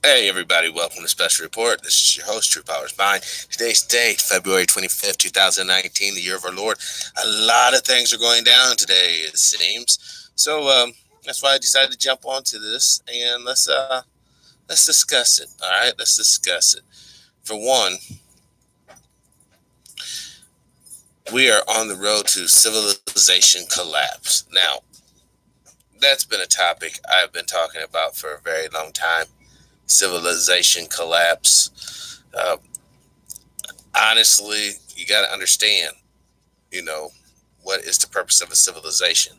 Hey everybody, welcome to Special Report. This is your host, TruePowerIsMine. Today's date, February 25th, 2019, the year of our Lord. A lot of things are going down today, it seems. So that's why I decided to jump onto this and let's discuss it. All right, let's discuss it. For one, we are on the road to civilization collapse. Now, that's been a topic I've been talking about for a very long time. Civilization collapse. Honestly, you got to understand, you know, what is the purpose of a civilization?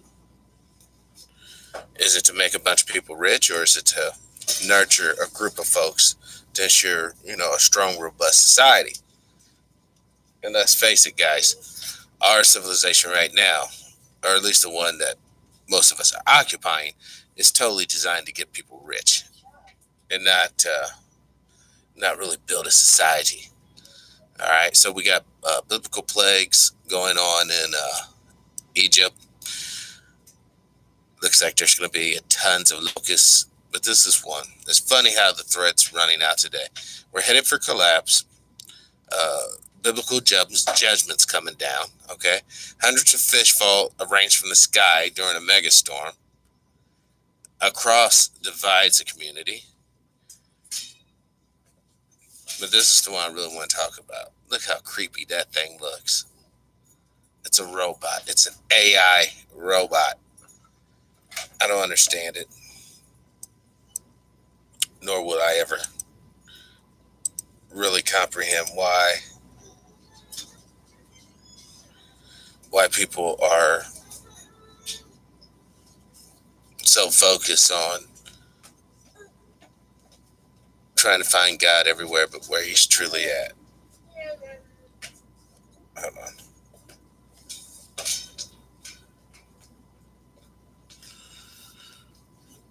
Is it to make a bunch of people rich, or is it to nurture a group of folks to ensure, a strong, robust society? And let's face it, guys, our civilization right now, or at least the one that most of us are occupying, is totally designed to get people rich and not really build a society. All right, so we got biblical plagues going on in Egypt. Looks like there's going to be tons of locusts, but this is one. It's funny how the thread's running out today. We're headed for collapse. Biblical judgments coming down. Okay, hundreds of fish fall arranged from the sky during a megastorm. A cross divides a community. But this is the one I really want to talk about. Look how creepy that thing looks. It's a robot. It's an AI robot. I don't understand it. Nor would I ever really comprehend why people are so focused on trying to find God everywhere but where he's truly at. Hold on.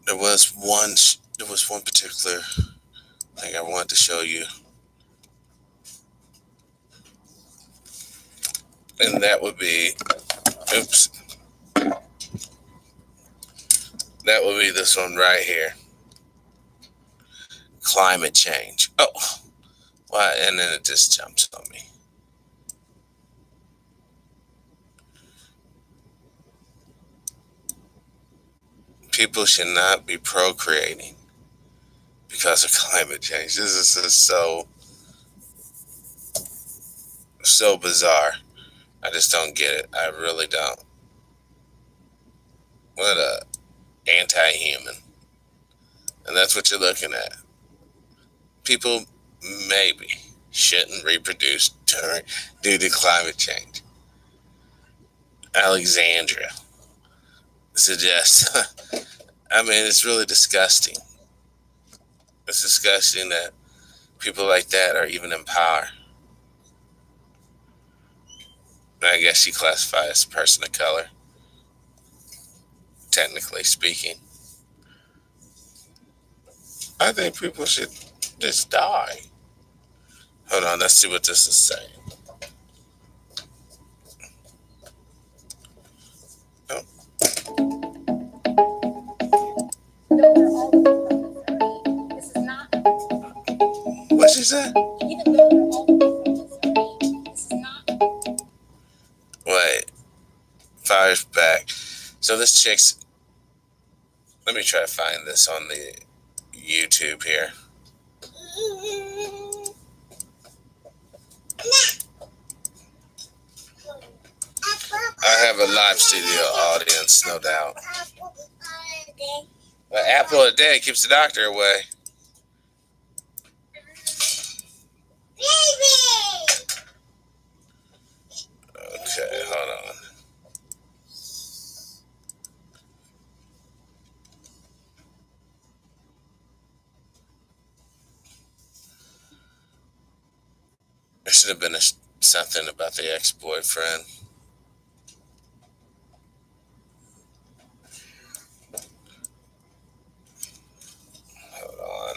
There was one particular thing I wanted to show you. And that would be that would be this one right here. Climate change. Oh, why? And then it just jumps on me. People should not be procreating because of climate change. This is just so bizarre. I just don't get it. I really don't. What a anti-human. And that's what you're looking at. People maybe shouldn't reproduce due to climate change. Alexandria suggests, I mean, it's really disgusting. It's disgusting that people like that are even in power. I guess she classifies as a person of color, technically speaking. I think people should just die. Hold on, let's see what this is saying. Oh. What'd she say? Wait. Fire's back. So this chick's... Let me try to find this on the YouTube here. I have a live studio audience, no doubt. An apple a day keeps the doctor away. Okay, hold on. There should have been something about the ex-boyfriend. Hold on.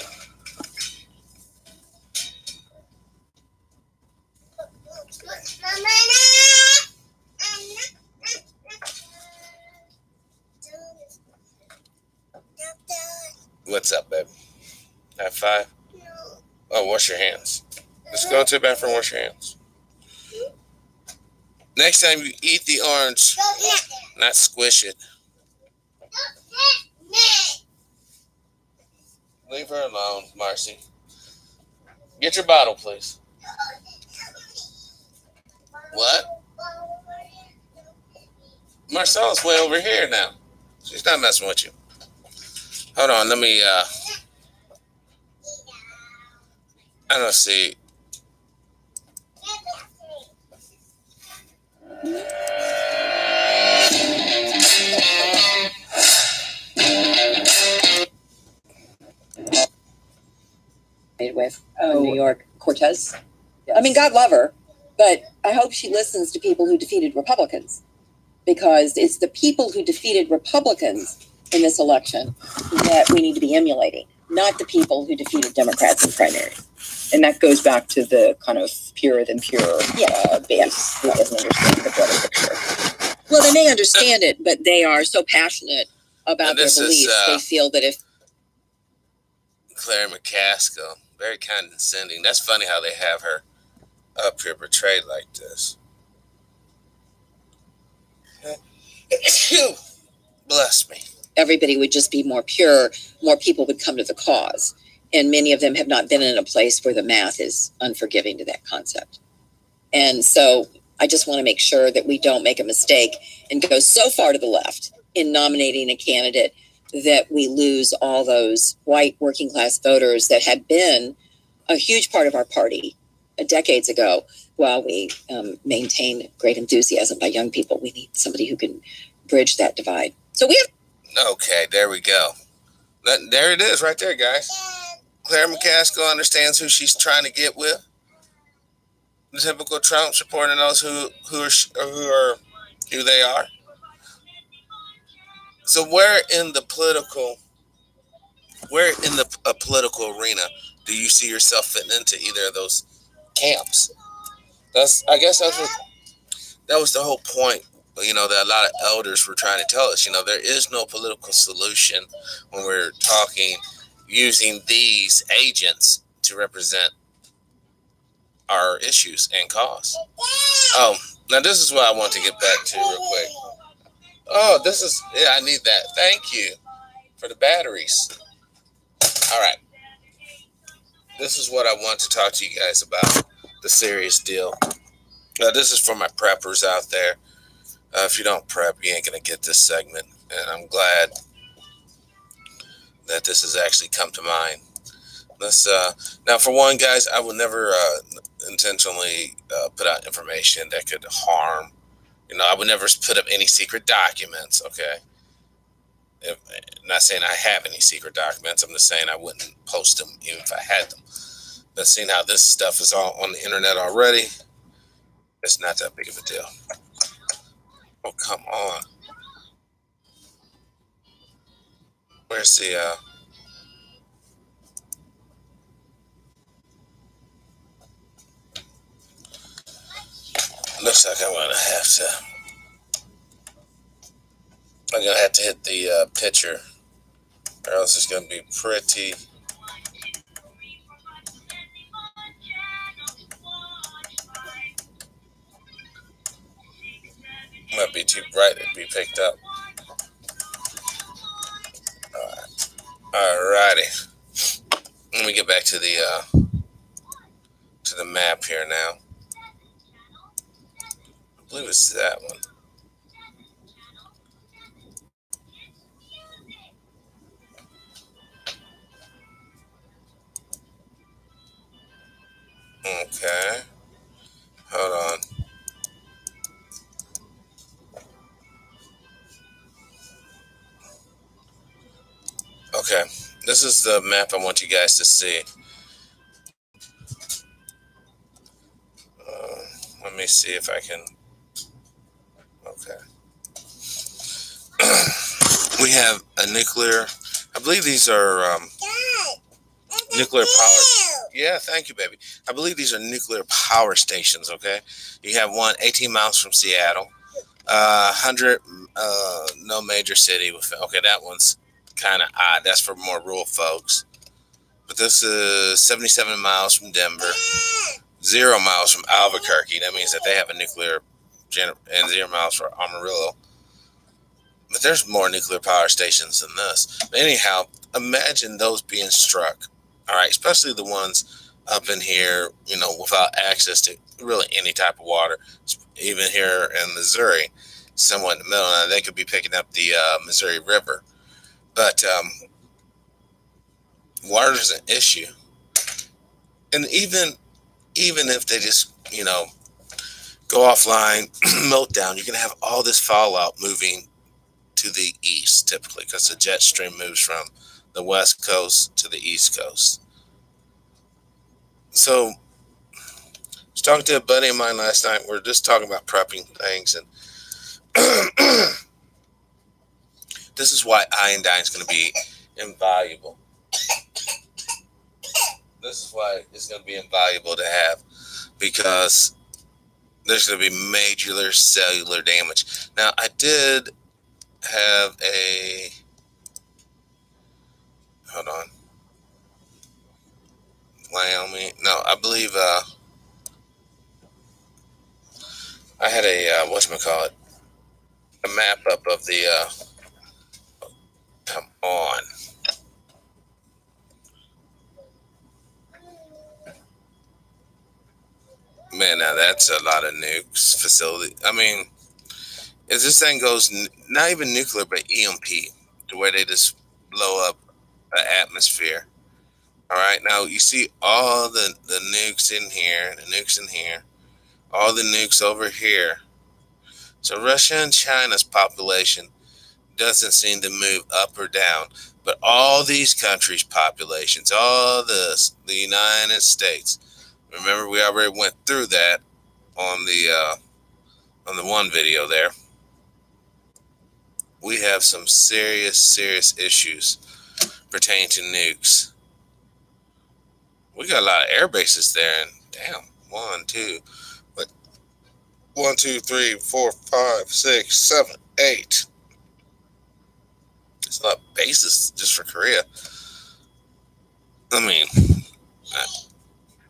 What's up, babe? High five. Oh, wash your hands. Just go into the bathroom, wash your hands. Next time you eat the orange, not squish it. Leave her alone, Marcy. Get your bottle, please. What? Marcella's way over here now. She's not messing with you. Hold on, let me, I don't see. With New York Cortez. Yes. I mean, God love her, but I hope she listens to people who defeated Republicans, because it's the people who defeated Republicans in this election that we need to be emulating, not the people who defeated Democrats in primaries. And that goes back to the kind of purer than pure base who doesn't understand the broader picture. Well, they may understand it, but they are so passionate about their beliefs, they feel that if Claire McCaskill, very condescending. That's funny how they have her up here portrayed like this. Bless me. Everybody would just be more pure, more people would come to the cause. And many of them have not been in a place where the math is unforgiving to that concept. And so I just want to make sure that we don't make a mistake and go so far to the left in nominating a candidate that we lose all those white working class voters that had been a huge part of our party decades ago, while we maintain great enthusiasm by young people. We need somebody who can bridge that divide. So we have... Okay, there we go. There it is right there, guys. Claire McCaskill understands who she's trying to get with. The typical Trump supporter knows who they are. So where in the political arena do you see yourself fitting into either of those camps? I guess that was the whole point, that a lot of elders were trying to tell us. There is no political solution when we're talking using these agents to represent our issues and cause. Oh, now this is what I want to get back to real quick. Oh, I need that. Thank you for the batteries. All right. This is what I want to talk to you guys about, the serious deal. This is for my preppers out there. If you don't prep, you ain't going to get this segment. And I'm glad that this has actually come to mind. Now, for one, guys, I would never intentionally put out information that could harm. I would never put up any secret documents, okay? I'm not saying I have any secret documents. I'm just saying I wouldn't post them even if I had them. But seeing how this stuff is all on the internet already, it's not that big of a deal. Oh, come on. Where's the... Looks like I'm going to have to hit the picture, or else it's going to be pretty. Might be too bright to be picked up. Alrighty. Let me get back to the map here now. I believe it's that one. Okay. Hold on. Okay. This is the map I want you guys to see. Let me see if I can. Okay. We have a nuclear. I believe these are nuclear power. Yeah, thank you, baby. I believe these are nuclear power stations, okay? You have one 18 miles from Seattle. 100, no major city. Okay, that one's kind of odd. That's for more rural folks. But this is 77 miles from Denver, 0 miles from Albuquerque. That means that they have a nuclear and 0 miles for Amarillo. But there's more nuclear power stations than this. But anyhow, imagine those being struck. All right, especially the ones up in here, you know, without access to really any type of water. Even here in Missouri, somewhat in the middle, now they could be picking up the Missouri River. But water is an issue. And even if they just, you know, go offline, melt down, you're going to have all this fallout moving to the east, typically, because the jet stream moves from the west coast to the east coast. So, I was talking to a buddy of mine last night. We were just talking about prepping things, and this is why iodine is going to be invaluable. This is why it's going to be invaluable to have, because there's going to be major cellular damage. Now, I did have a, hold on, Wyoming, no, I believe I had a, whatchamacallit, a map up of the, come on. Man, now that's a lot of nukes facility. I mean, if this thing goes, not even nuclear, but EMP, the way they just blow up an atmosphere. All right, now you see all the nukes in here, all the nukes over here. So Russia and China's population doesn't seem to move up or down, but all these countries' populations, all this, the United States. Remember, we already went through that on the one video there. We have some serious issues pertaining to nukes. We got a lot of air bases there, and damn, 1, 2, 3, 4, 5, 6, 7, 8. It's a lot of bases just for Korea. I mean,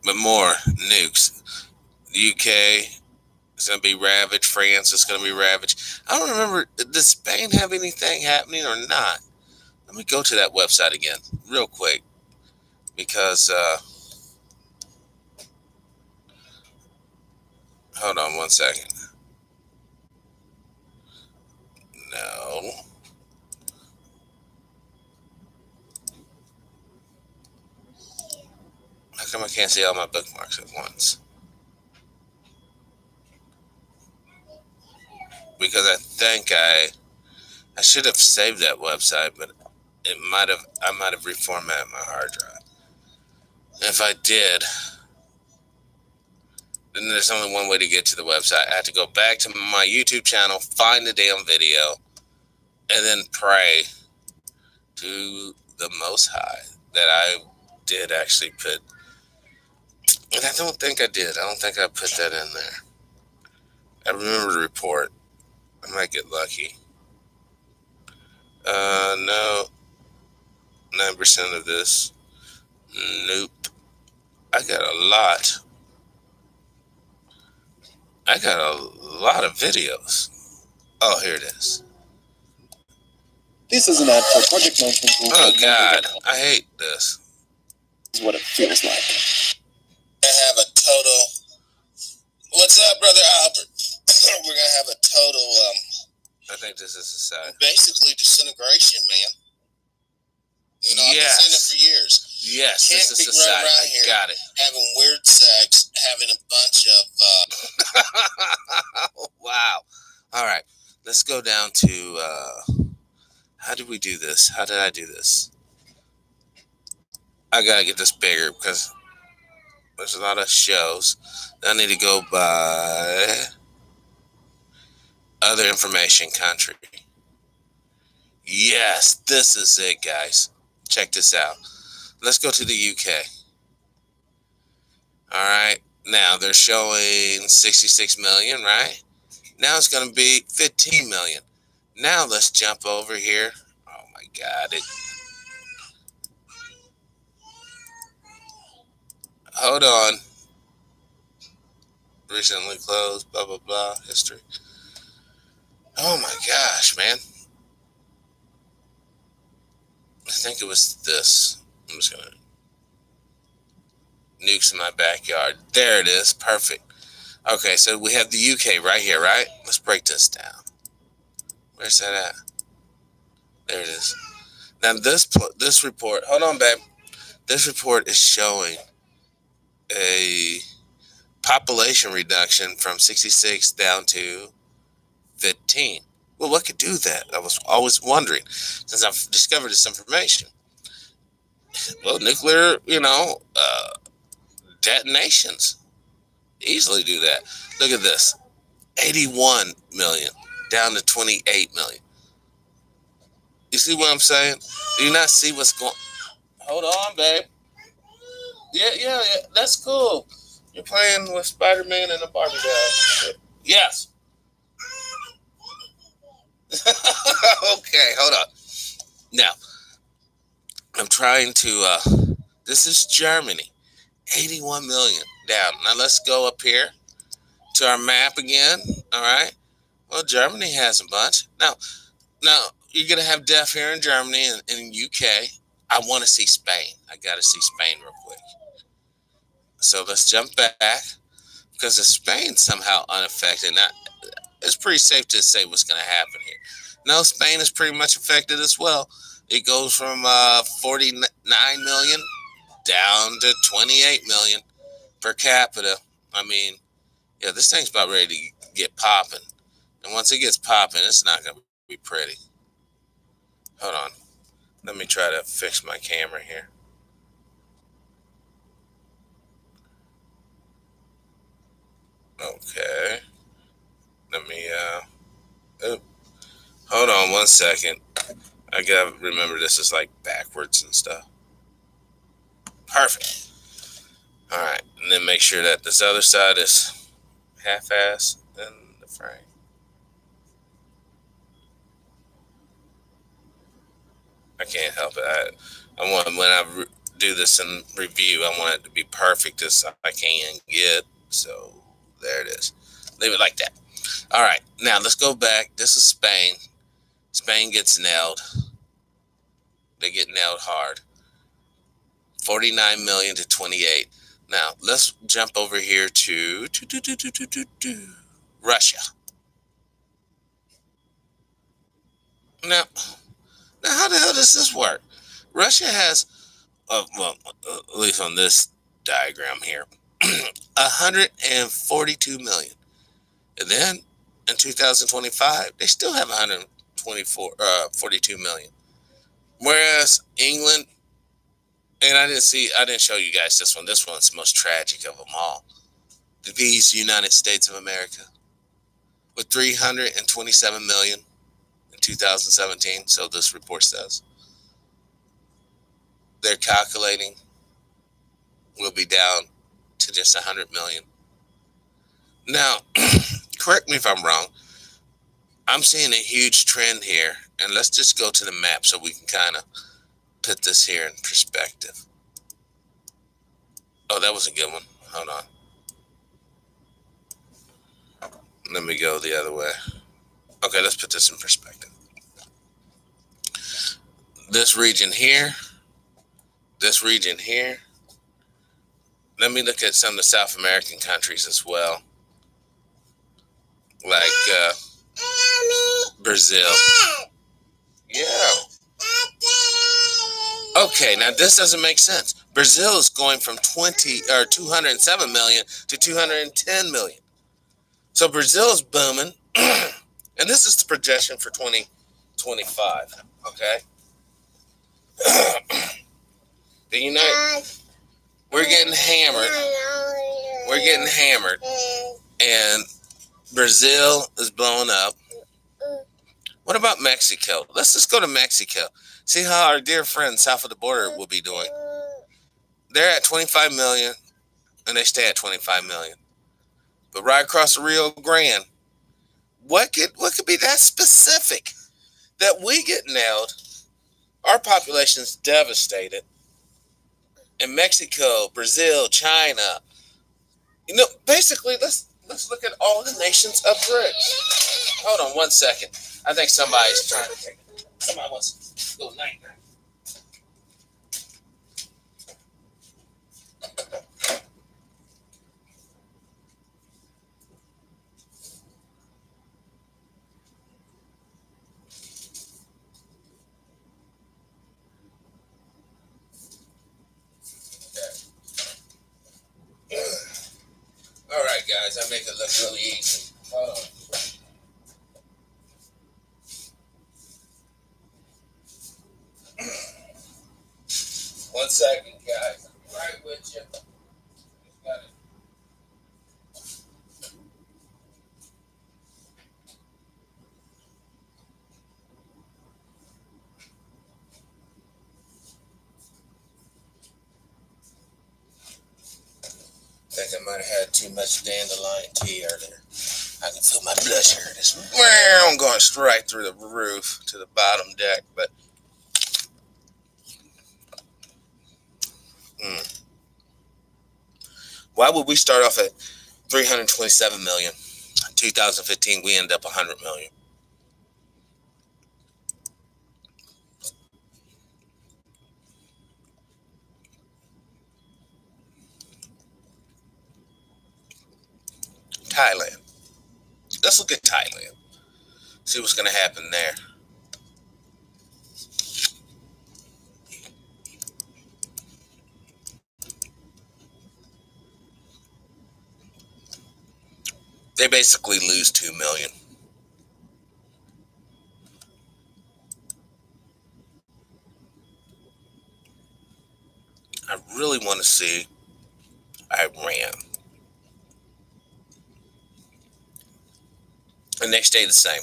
but more nukes. The UK is going to be ravaged. France is going to be ravaged. I don't remember, does Spain have anything happening or not? Let me go to that website again real quick, because hold on one second. No. How come I can't see all my bookmarks at once? Because I think I should have saved that website, but I might have reformatted my hard drive. If I did, then there's only one way to get to the website. I have to go back to my YouTube channel, find the damn video, and then pray to the Most High that I did actually put. And I don't think I did. I don't think I put that in there. I remember the report. I might get lucky. No. 9% of this. Nope. I got a lot of videos. Oh, here it is. This is an ad for project management tool. Oh, God. I hate this. This is what it feels like. I have a total... What's up, Brother Albert? We're going to have a total... I think this is a side. Basically disintegration, man. You know, I've been saying it for years. Yes, this is society. I got it. Having weird sex, having a bunch of... Wow. All right. Let's go down to... how did we do this? How did I do this? I got to get this bigger because there's a lot of shows. I need to go by other information country. Yes, this is it, guys. Check this out. Let's go to the UK. All right. Now they're showing 66 million, right? Now it's going to be 15 million. Now let's jump over here. Oh my God. hold on. Recently closed, blah, blah, blah, history. Oh my gosh, man. I think it was this. I'm just going to nukes in my backyard. There it is. Perfect. Okay, so we have the UK right here, right? Let's break this down. Where's that at? There it is. Now this report, hold on, babe. This report is showing a population reduction from 66 down to 15. Well, what could do that? I was always wondering since I've discovered this information. Well, nuclear, detonations easily do that. Look at this. 81 million down to 28 million. You see what I'm saying? Do you not see what's going? Hold on, babe. Yeah. That's cool. You're playing with Spider-Man and a Barbie doll. Yes. Okay, hold on. Now, I'm trying to, this is Germany. 81 million down. Now, let's go up here to our map again. All right. Well, Germany has a bunch. Now, you're going to have death here in Germany and in UK. I want to see Spain. I got to see Spain real quick. So let's jump back because if Spain's somehow unaffected, now, it's pretty safe to say what's going to happen here. No, Spain is pretty much affected as well. It goes from 49 million down to 28 million per capita. I mean, yeah, this thing's about ready to get popping. And once it gets popping, it's not going to be pretty. Hold on. Let me try to fix my camera here. Okay. Let me, hold on 1 second. I gotta remember this is like backwards and stuff. Perfect. All right. And then make sure that this other side is half-ass in the frame. I can't help it. I want, when I do this in review, I want it to be perfect as I can get. So there it is. Leave it like that. All right. Now let's go back. This is Spain. Spain gets nailed. They get nailed hard. 49 million to 28. Now let's jump over here to Russia. Now how the hell does this work? Russia has, well, at least on this diagram here, 142 million. And then in 2025, they still have 42 million. Whereas England, and I didn't show you guys this one. This one's the most tragic of them all. These United States of America with 327 million in 2017. So this report says. They're calculating will be down to just 100 million. Now, correct me if I'm wrong. I'm seeing a huge trend here. And let's just go to the map so we can kind of put this here in perspective. Oh, that was a good one. Hold on. Let me go the other way. Okay, let's put this in perspective. This region here. This region here. Let me look at some of the South American countries as well. Like Brazil. Yeah. Okay, now this doesn't make sense. Brazil is going from 207 million to 210 million. So Brazil is booming. And this is the projection for 2025. Okay. We're getting hammered. We're getting hammered. And Brazil is blowing up. What about Mexico? Let's just go to Mexico. See how our dear friends south of the border will be doing. They're at 25 million, and they stay at 25 million. But right across the Rio Grande, what could be that specific that we get nailed? Our population's devastated, And Mexico, Brazil, China. You know, basically, let's look at all the nations of BRICS. Hold on one second. I think somebody's trying to take it. Somebody wants a little night. All right, guys, I make it look really easy. Hold on. One second, guys. I'm right with you. Got it. I think I might have had too much dandelion tea earlier. I can feel my blood sugar. I'm going straight through the roof to the bottom deck, but why would we start off at 327 million? 2015, we end up 100 million. Thailand. Let's look at Thailand. See what's going to happen there. They basically lose 2 million. I really want to see Iran. And they stay the same.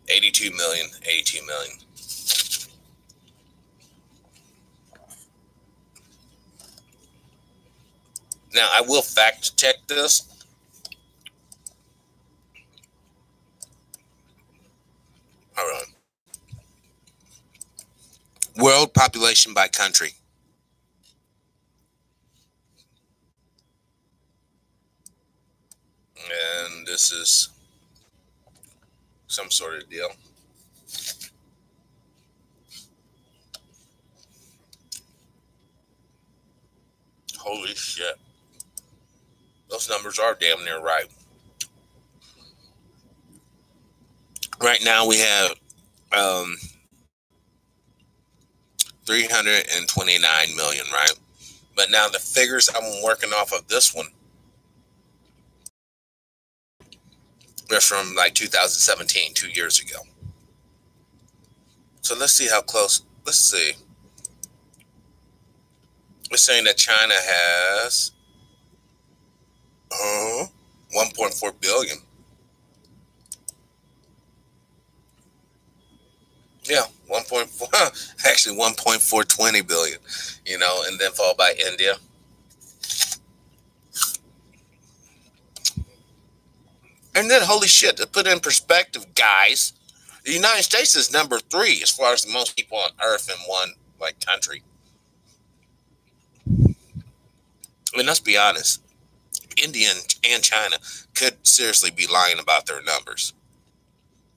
82 million, 82 million. Now, I will fact check this. Hold on. World population by country. And this is some sort of deal. Holy shit. Those numbers are damn near right. Right now we have 329 million, right? But now the figures I'm working off of this one, they're from like 2017, 2 years ago. So let's see how close. Let's see. We're saying that China has 1.4 billion. Yeah, 1.4, actually 1.420 billion, you know, and then followed by India. And then, holy shit, to put in perspective, guys, the United States is number 3 as far as the most people on Earth in one like country. I mean, let's be honest. India and China could seriously be lying about their numbers.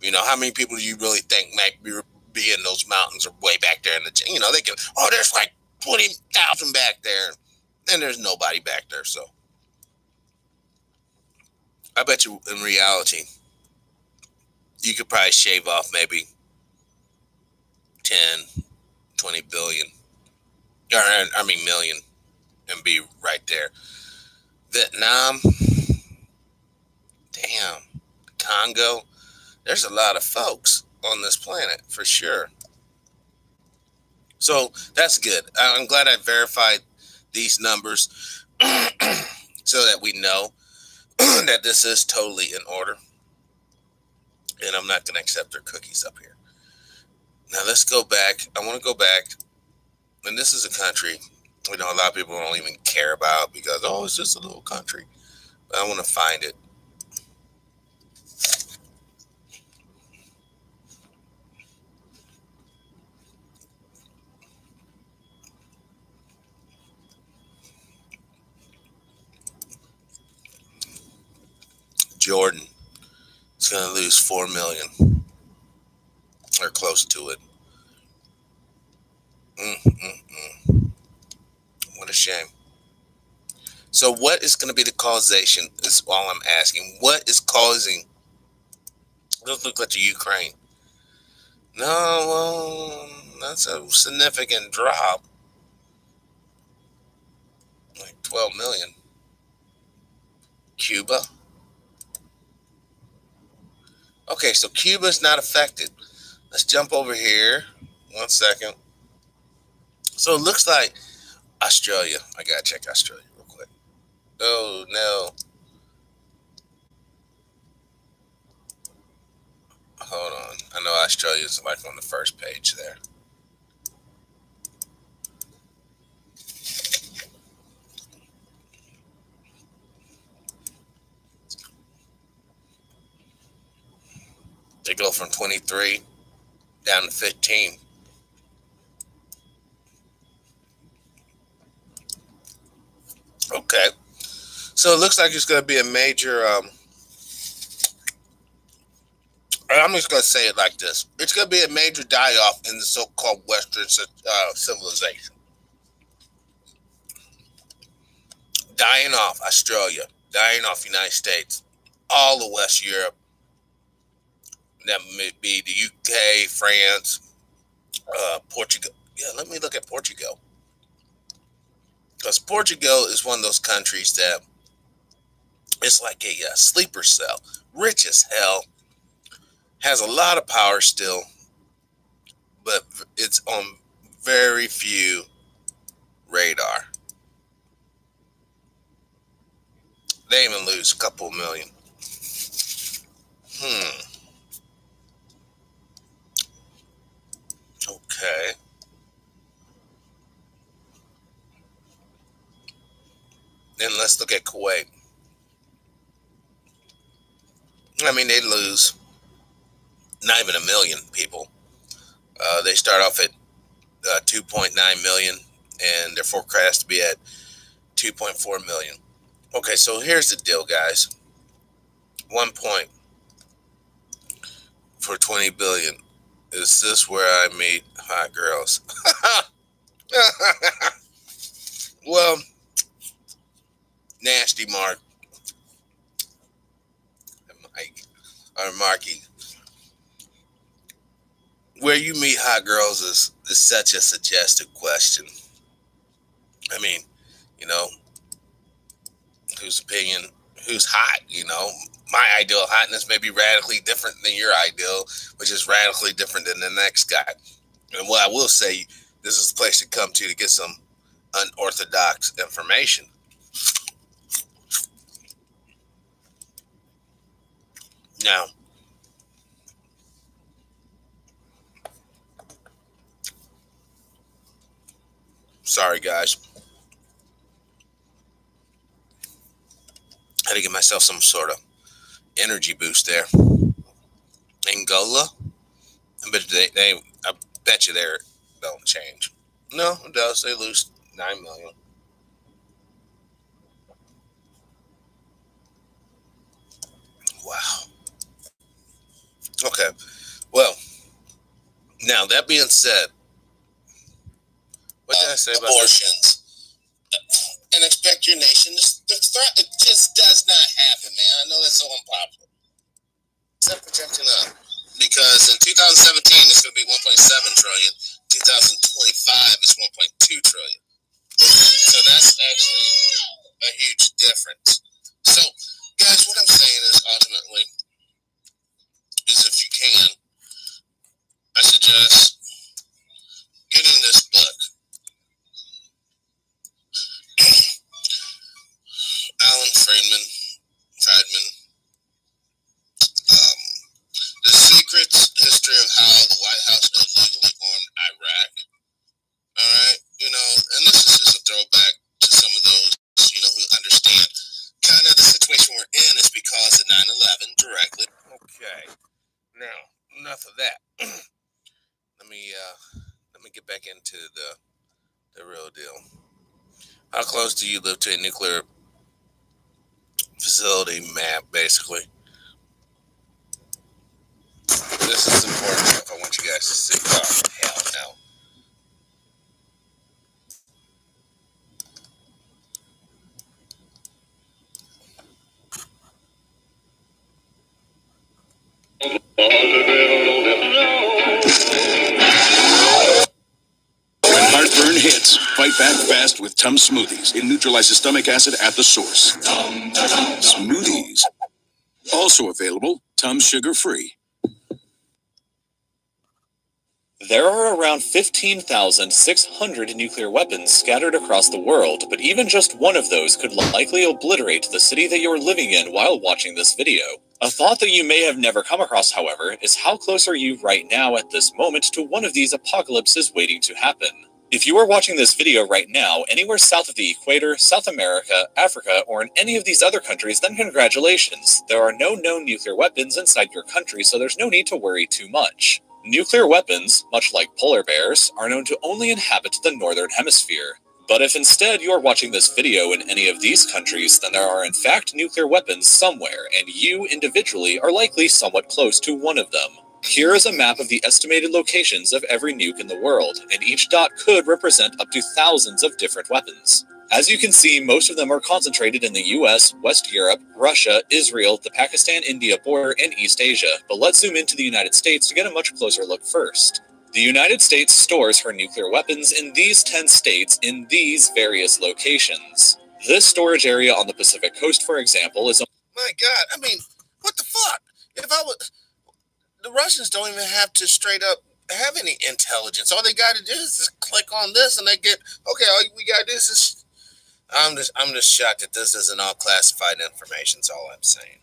You know, how many people do you really think might be in those mountains or way back there in the, you know, they can, oh, there's like 20,000 back there. And there's nobody back there. So I bet you in reality, you could probably shave off maybe 10, 20 billion, or I mean million, and be right there. Vietnam, damn, Congo, there's a lot of folks on this planet for sure. So that's good. I'm glad I verified these numbers so that we know that this is totally in order. And I'm not going to accept their cookies up here. Now let's go back. I want to go back. And this is a country, you know, a lot of people don't even care about because, oh, it's just a little country. But I want to find it. Jordan is going to lose 4 million or close to it. What a shame. So what is going to be the causation is all I'm asking. What is causing? Doesn't look like the Ukraine. No, well, that's a significant drop. Like 12 million. Cuba. Okay, so Cuba's not affected. Let's jump over here. 1 second. So it looks like Australia. I gotta check Australia real quick. Oh no. Hold on. I know Australia's like on the first page there. They go from 23 down to 15. Okay. So it looks like it's going to be a major, I'm just going to say it like this. It's going to be a major die-off in the so-called Western civilization. Dying off Australia, dying off United States, all of West Europe. That may be the UK, France, Portugal. Yeah, let me look at Portugal. Because Portugal is one of those countries that it's like a sleeper cell. Rich as hell. Has a lot of power still. But it's on very few radar. They even lose a couple million. Okay. Then let's look at Kuwait. I mean, they lose not even a million people. They start off at 2.9 million, and they're forecast to be at 2.4 million. Okay, so here's the deal, guys. 1 point for 20 billion. Is this where I meet hot girls? Well, Nasty Mark or Marky, where you meet hot girls is such a suggestive question. I mean, you know, whose opinion, who's hot, you know? My ideal hotness may be radically different than your ideal, which is radically different than the next guy. And what I will say, this is a place to come to get some unorthodox information. Now, sorry guys, I had to give myself some sort of energy boost there. Angola, but I bet you they don't change. No, it does. They lose 9 million. Wow. Okay. Well, now that being said, what did I say about abortions? And expect your nation to start. It just does not happen, man. I know that's so unpopular. Except projecting up. Because in 2017, it's going to be 1.7 trillion. 2025 is 1.2 trillion. So that's actually a huge difference. So, guys, what I'm saying is ultimately, is if you can, I suggest getting this book. Alan Friedman, The Secrets, History of How the White House Illegally on Iraq. Alright, you know, and this is just a throwback to some of those, you know, who understand kind of the situation we're in is because of 9/11 directly. Okay, now, enough of that. Let me get back into the real deal. How close do you live to a nuclear facility map, basically? This is important stuff I want you guys to see. Oh, hell no. When heartburn hits, fight back fast with Tums Smoothies. It neutralizes stomach acid at the source. Smoothies. Also available, Tums sugar-free. There are around 15,600 nuclear weapons scattered across the world, but even just one of those could likely obliterate the city that you're living in while watching this video. A thought that you may have never come across, however, is how close are you right now at this moment to one of these apocalypses waiting to happen? If you are watching this video right now anywhere south of the equator, South America, Africa, or in any of these other countries, then congratulations. There are no known nuclear weapons inside your country, so there's no need to worry too much. Nuclear weapons, much like polar bears, are known to only inhabit the northern hemisphere. But if instead you are watching this video in any of these countries, then there are in fact nuclear weapons somewhere, and you individually are likely somewhat close to one of them. Here is a map of the estimated locations of every nuke in the world, and each dot could represent up to thousands of different weapons. As you can see, most of them are concentrated in the US, West Europe, Russia, Israel, the Pakistan-India border, and East Asia, but let's zoom into the United States to get a much closer look first. The United States stores her nuclear weapons in these 10 states in these various locations. This storage area on the Pacific coast, for example, is a— My God, I mean, what the fuck? If I would, the Russians don't even have to straight up have any intelligence. All they got to do is just click on this, and they get, okay, all we got to do is just. I'm just shocked that this isn't all classified information. Is all I'm saying.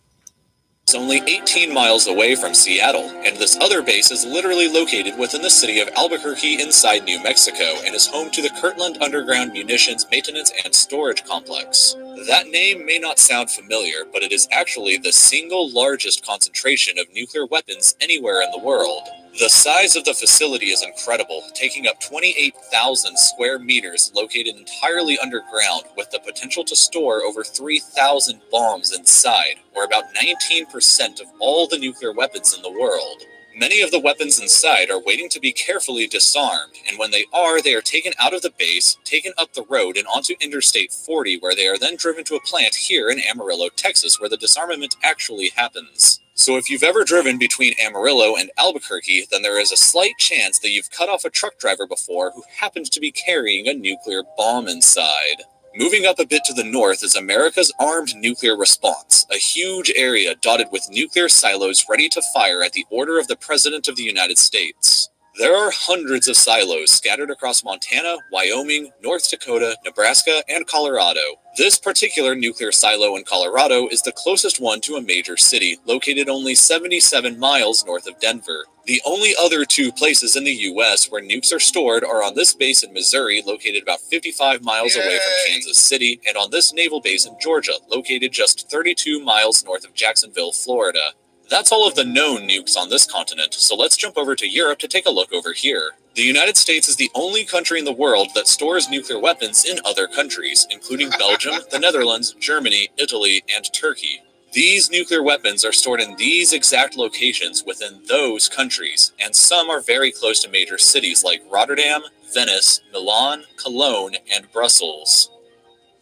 It's only 18 miles away from Seattle, and this other base is literally located within the city of Albuquerque inside New Mexico and is home to the Kirtland Underground Munitions Maintenance and Storage Complex. That name may not sound familiar, but it is actually the single largest concentration of nuclear weapons anywhere in the world. The size of the facility is incredible, taking up 28,000 square meters located entirely underground with the potential to store over 3,000 bombs inside, or about 19% of all the nuclear weapons in the world. Many of the weapons inside are waiting to be carefully disarmed, and when they are taken out of the base, taken up the road and onto Interstate 40, where they are then driven to a plant here in Amarillo, Texas, where the disarmament actually happens. So if you've ever driven between Amarillo and Albuquerque, then there is a slight chance that you've cut off a truck driver before who happened to be carrying a nuclear bomb inside. Moving up a bit to the north is America's Armed Nuclear Response, a huge area dotted with nuclear silos ready to fire at the order of the President of the United States. There are hundreds of silos scattered across Montana, Wyoming, North Dakota, Nebraska, and Colorado. This particular nuclear silo in Colorado is the closest one to a major city, located only 77 miles north of Denver. The only other two places in the U.S. where nukes are stored are on this base in Missouri, located about 55 miles away from Kansas City, and on this naval base in Georgia, located just 32 miles north of Jacksonville, Florida. That's all of the known nukes on this continent, so let's jump over to Europe to take a look over here. The United States is the only country in the world that stores nuclear weapons in other countries, including Belgium, the Netherlands, Germany, Italy, and Turkey. These nuclear weapons are stored in these exact locations within those countries, and some are very close to major cities like Rotterdam, Venice, Milan, Cologne, and Brussels.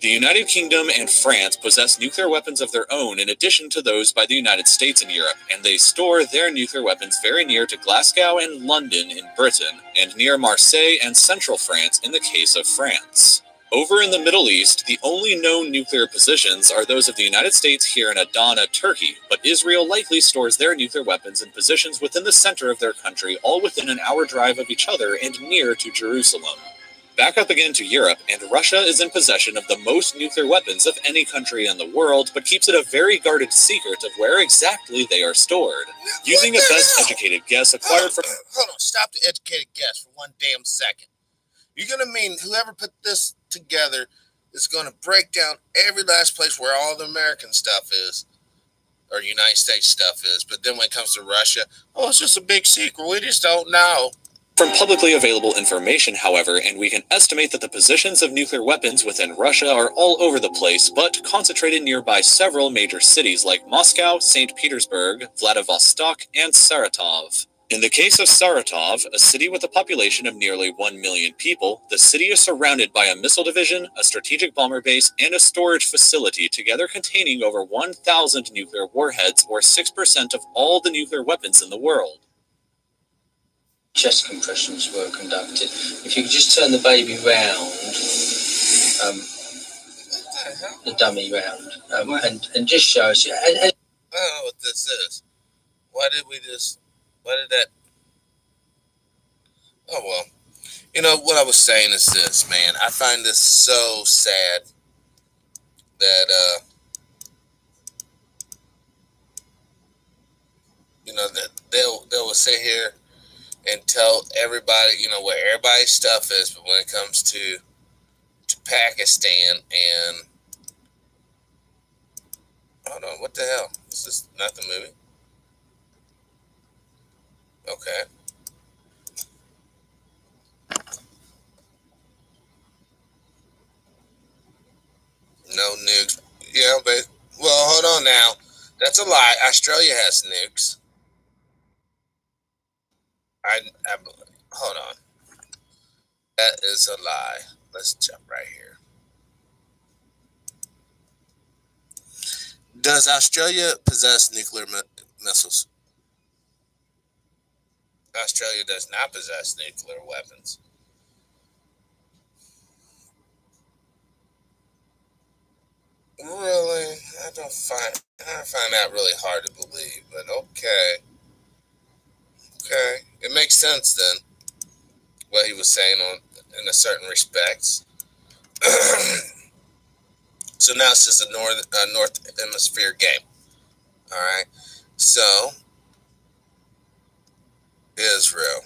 The United Kingdom and France possess nuclear weapons of their own in addition to those by the United States and Europe, and they store their nuclear weapons very near to Glasgow and London in Britain, and near Marseille and central France in the case of France. Over in the Middle East, the only known nuclear positions are those of the United States here in Adana, Turkey, but Israel likely stores their nuclear weapons in positions within the center of their country, all within an hour drive of each other and near to Jerusalem. Back up again to Europe, and Russia is in possession of the most nuclear weapons of any country in the world, but keeps it a very guarded secret of where exactly they are stored. Using a best educated guess acquired from— Hold on, stop the educated guess for one damn second. You're going to mean whoever put this together is going to break down every last place where all the American stuff is, or United States stuff is, but then when it comes to Russia, oh, it's just a big secret, we just don't know. From publicly available information, however, and we can estimate that the positions of nuclear weapons within Russia are all over the place, but concentrated nearby several major cities like Moscow, St. Petersburg, Vladivostok, and Saratov. In the case of Saratov, a city with a population of nearly 1 million people, the city is surrounded by a missile division, a strategic bomber base, and a storage facility, together containing over 1,000 nuclear warheads, or 6% of all the nuclear weapons in the world. Chest compressions were conducted. If you could just turn the baby round, the dummy round, and just show us. I don't know what this is. Why did that? Oh, well. You know, what I was saying is this, man. I find this so sad that, you know, that they'll sit here and tell everybody, you know, where everybody's stuff is, but when it comes to Pakistan and, hold on, what the hell? Is this not the movie? Okay. No nukes. Yeah, but, well, hold on now. That's a lie. Australia has nukes. Hold on. That is a lie. Let's jump right here. Does Australia possess nuclear missiles? Australia does not possess nuclear weapons. Really? I find that really hard to believe, but okay. Okay. It makes sense then, what he was saying in a certain respects. So now it's just a North Hemisphere game. All right. So, Israel.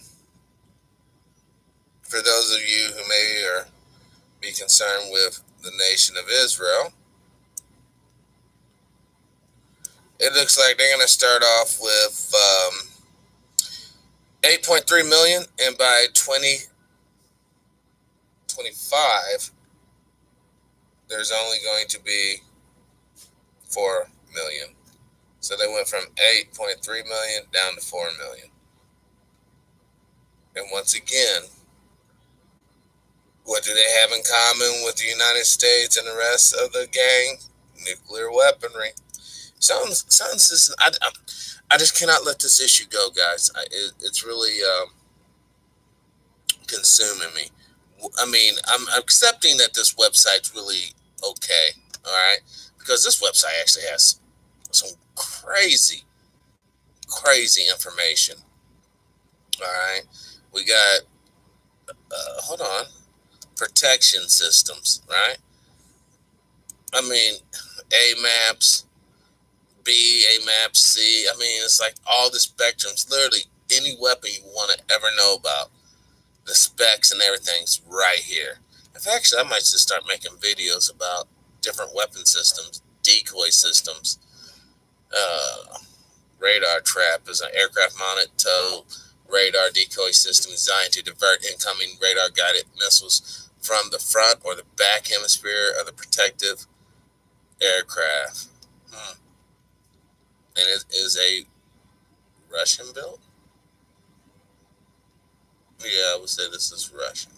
For those of you who may be concerned with the nation of Israel, it looks like they're going to start off with 8.3 million, and by 2025, there's only going to be 4 million. So they went from 8.3 million down to 4 million. And once again, what do they have in common with the United States and the rest of the gang? Nuclear weaponry. I just cannot let this issue go, guys. It's really consuming me. I mean, I'm accepting that this website's really okay, all right? Because this website actually has some crazy information, all right? We got, hold on, protection systems, right? I mean, A maps, B, A map, C. I mean, it's like all the spectrums. Literally, any weapon you want to ever know about, the specs and everything's right here. In fact, actually, I might just start making videos about different weapon systems, decoy systems. Radar trap is an aircraft-mounted tow radar decoy system designed to divert incoming radar-guided missiles from the front or the back hemisphere of the protective aircraft. And it is a Russian build? Yeah, I would say this is Russian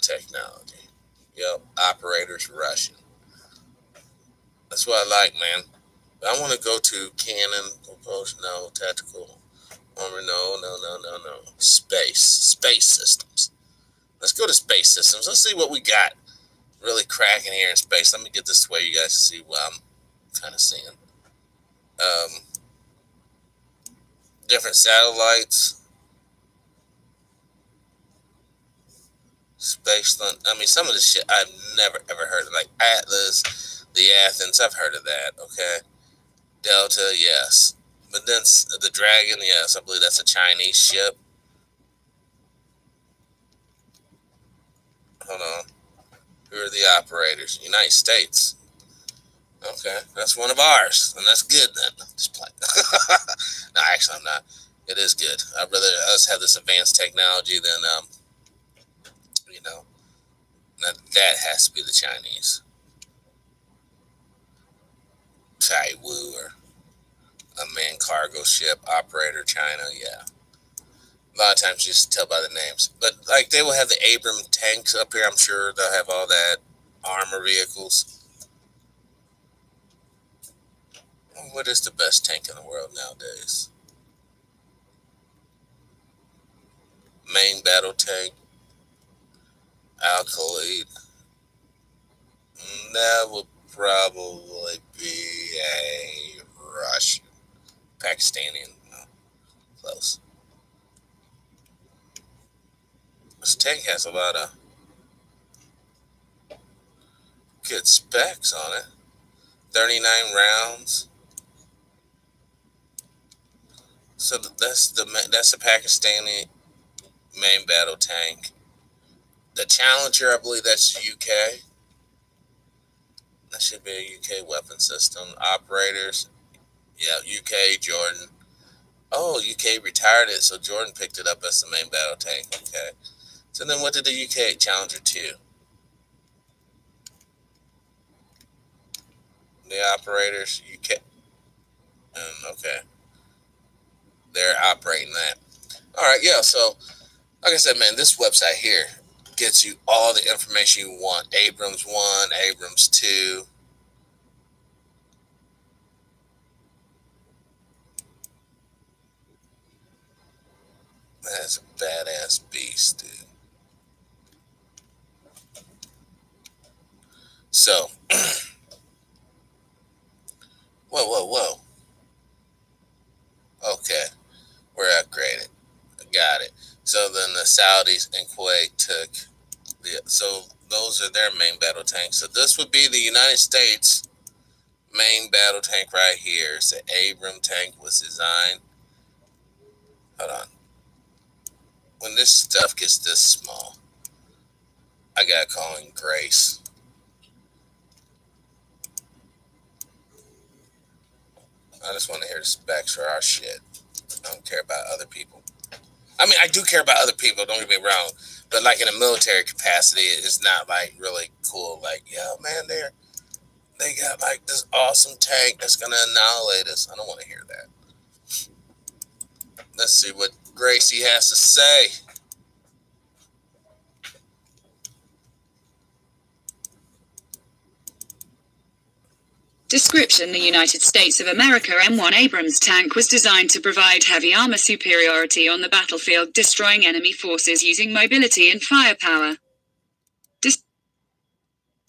technology. Yep, operator's Russian. That's what I like, man. But I want to go to Cannon, Propulsion, no, Tactical Armor, no. Space systems. Let's go to space systems. Let's see what we got really cracking here in space. Let me get this way, you guys see what I'm kind of seeing. Different satellites. Space, I mean, some of this shit I've never ever heard of, like Atlas, the Athens, I've heard of that, okay? Delta, yes. But then the Dragon, yes, I believe that's a Chinese ship. Hold on. Who are the operators? United States. Okay, that's one of ours, and that's good then. Just play. No, actually, I'm not. It is good. I'd rather us have this advanced technology than, you know, that has to be the Chinese. Taiwu or a manned cargo ship operator, China, yeah. A lot of times you just tell by the names. But, like, they will have the Abrams tanks up here. I'm sure they'll have all that. Armor vehicles. What is the best tank in the world nowadays? Main battle tank. Alkaloid. That would probably be a Russian. Pakistani. No, close. This tank has a lot of good specs on it. 39 rounds. So that's the Pakistani main battle tank. The Challenger, I believe that's UK. That should be a UK weapon system. Operators, yeah, UK, Jordan. Oh, UK retired it, so Jordan picked it up as the main battle tank. Okay. So then what did the UK Challenger 2? The operators, UK. Okay. They're operating that. All right, yeah, so like I said, man, this website here gets you all the information you want. Abrams 1, Abrams 2. That's a badass beast, dude. So, whoa. Okay, we're upgraded. Got it. So then the Saudis and Kuwait took so those are their main battle tanks. So this would be the United States main battle tank right here. It's an Abrams tank was designed. Hold on. When this stuff gets this small, I gotta call in Grace. I just want to hear the specs for our shit. I don't care about other people. I mean, I do care about other people, don't get me wrong. But like in a military capacity, it's not like really cool. Like, yeah, man, they got like this awesome tank that's gonna annihilate us. I don't want to hear that. Let's see what Gracie has to say. Description: the United States of America M1 Abrams tank was designed to provide heavy armor superiority on the battlefield, destroying enemy forces using mobility and firepower.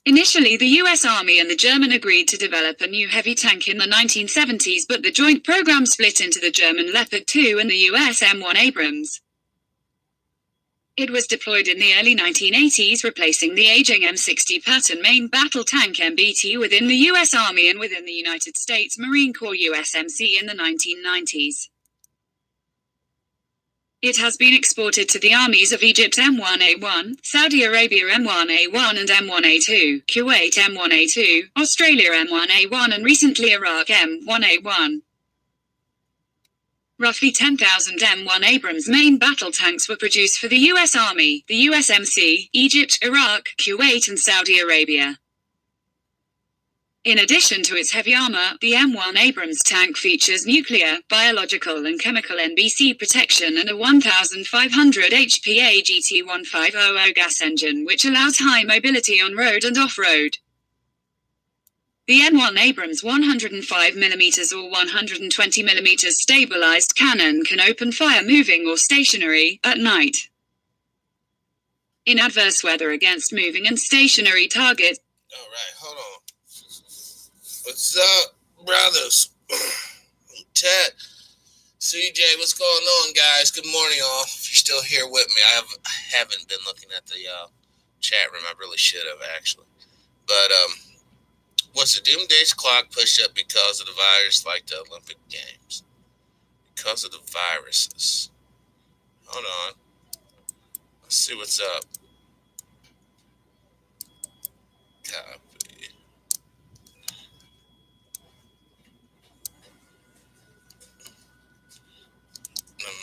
Initially, the U.S. Army and the German agreed to develop a new heavy tank in the 1970s, but the joint program split into the German Leopard 2 and the U.S. M1 Abrams. It was deployed in the early 1980s, replacing the aging M60 Patton main battle tank MBT within the U.S. Army and within the United States Marine Corps USMC in the 1990s. It has been exported to the armies of Egypt M1A1, Saudi Arabia M1A1 and M1A2, Kuwait M1A2, Australia M1A1 and recently Iraq M1A1. Roughly 10,000 M1 Abrams main battle tanks were produced for the U.S. Army, the USMC, Egypt, Iraq, Kuwait and Saudi Arabia. In addition to its heavy armor, the M1 Abrams tank features nuclear, biological and chemical NBC protection and a 1,500 HP AGT-1500 gas engine which allows high mobility on road and off-road. The M1 Abrams 105mm or 120mm stabilized cannon can open fire moving or stationary, at night. In adverse weather against moving and stationary targets. Alright, hold on. What's up, brothers? Ted, CJ, what's going on, guys? Good morning, all. If you're still here with me, I haven't been looking at the chat room. I really should have, actually. But was the Doomsday Clock pushed up because of the virus, like the Olympic Games? Because of the viruses. Hold on. Let's see what's up. Copy. Let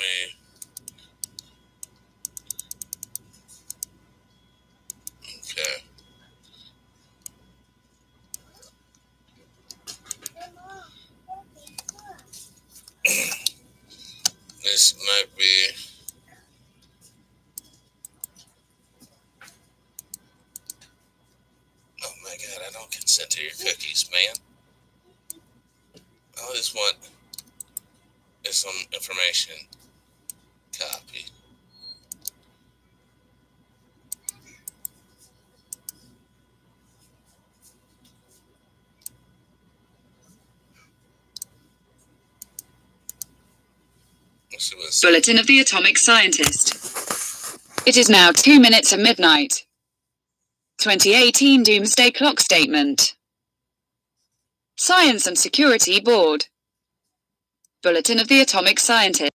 This might be. Oh my God, I don't consent to your cookies, man. I just want some information. Copy. Let's see what's Bulletin of the Atomic Scientist. It is now 2 minutes of midnight. 2018 Doomsday Clock Statement. Science and Security Board. Bulletin of the Atomic Scientist.